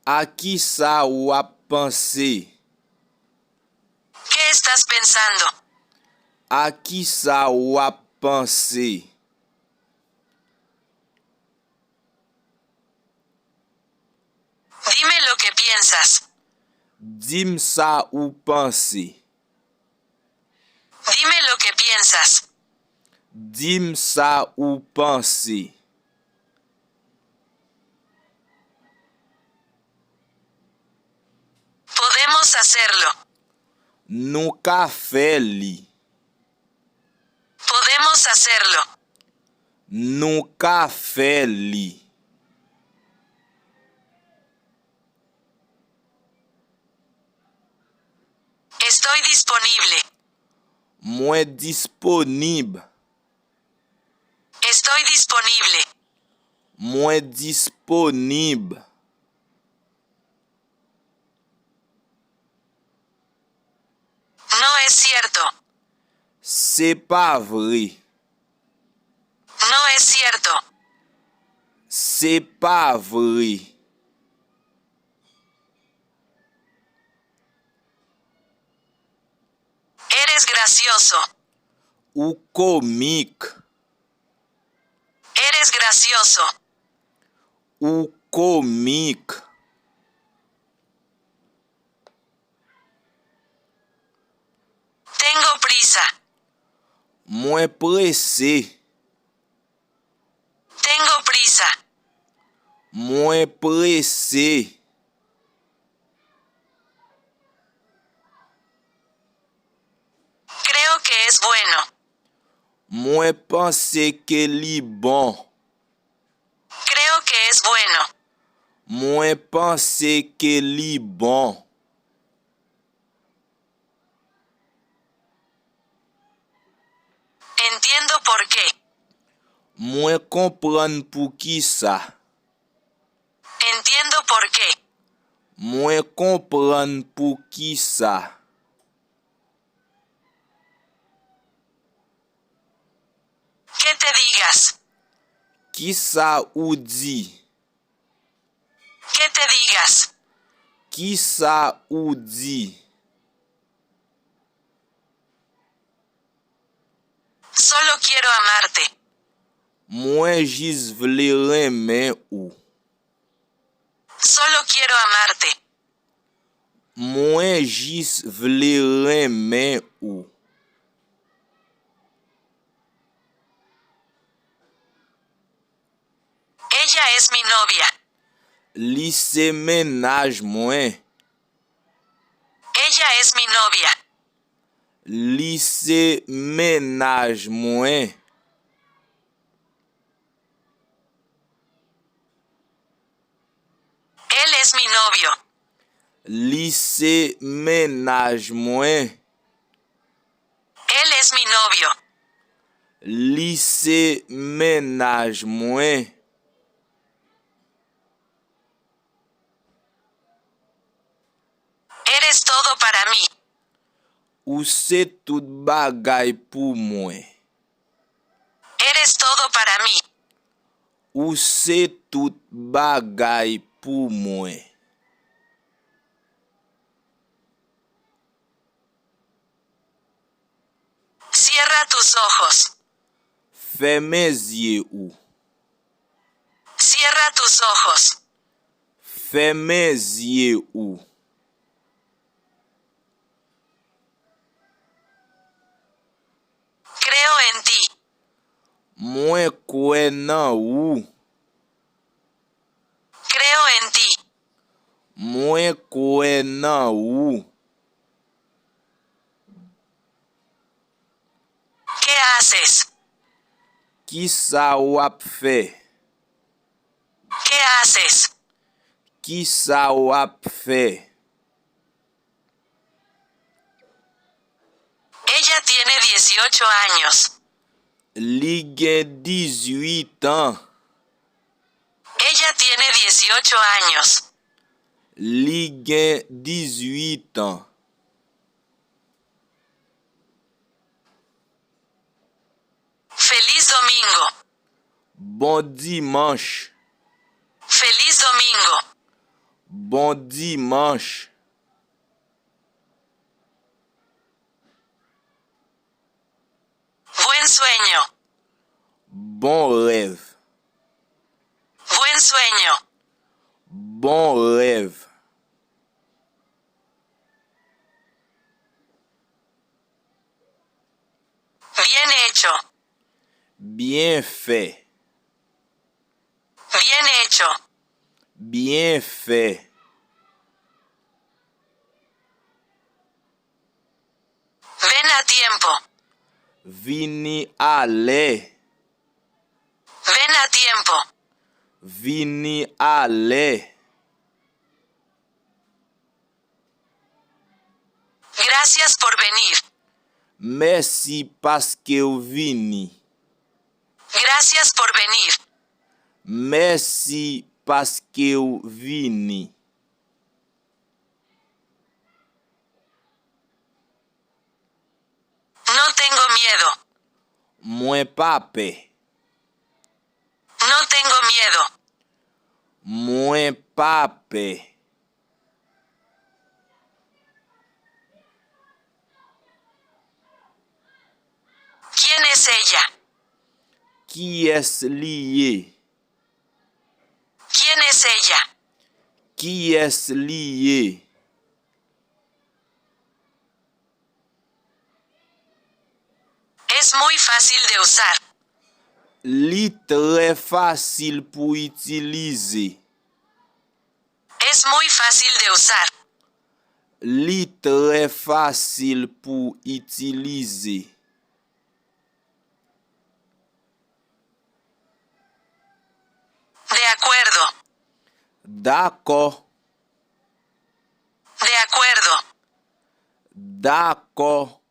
A qui ça ou a pensé? ¿Qué estás pensando? A qui ça ou a pensé? Dime lo que piensas. Dim ça ou pensé. Dime lo que piensas. Dim ça ou pensé. Podemos hacerlo. Nou ka fè li. Podemos hacerlo. Nou ka fè li. Estoy disponible. Mwen disponib. Estoy disponible. Mwen disponib. No es cierto. Se pa vre. No es cierto. Se pa vre. Eres gracioso. Ou komik. Eres gracioso. Ou komik. Tengo prisa. Mwen presse. Tengo prisa. Mwen presse. Creo que es bueno. Mwen pense ke li bon. Creo que es bueno. Mwen pense ke li bon. Entiendo por qué. Mwen kompran pou ki sa. Entiendo por qué. Mwen kompran pou ki sa. ¿Qué te digas? Ki sa ou di? ¿Qué te digas? Ki sa ou di? Solo quiero amarte. Mwen jiz vle remen ou. Solo quiero amarte. Mwen jiz vle remen ou. Ella es mi novia. Li se menaj mwen. Ella es mi novia. Li se menaj mwen. Él es mi novio. Li se menaj mwen. Él es mi novio. Li se menaj mwen. Eres todo para mí. Ou se tout bagay pou mwen. Eres todo para mí. Ou se tout bagay pou mwen. Cierra tus ojos. Feme zye ou. Cierra tus ojos. Feme zye ou. Creo en ti. Mwen kwen nan ou. Creo en ti. Mwen kwen nan ou. ¿Qué haces? Ki sa wap fe? ¿Qué haces? Ki sa wap fe? Ella tiene 18 años. Li gen 18 an. Ella tiene 18 años. Li gen 18 an. Feliz domingo. Bon dimanche. Feliz domingo. Bon dimanche. Buen sueño. Bon rêve. Buen sueño. Bon rêve. Bien hecho. Bien fait. Bien hecho. Bien fait. Ven a tiempo. Vini ale. Ven a tiempo. Vini ale. Gracias por venir. Merci parce que ou vini. Gracias por venir. Merci parce que ou vini. No tengo miedo. Mwen pa pe. No tengo miedo. Mwen pa pe. ¿Quién es ella? Qui es liye? ¿Quién es ella? Qui es liye? Es muy fácil de usar. Li tre facile pou itilize. Es muy fácil de usar. Li tre facile pou itilize. De acuerdo. D'accord. De acuerdo. D'accord.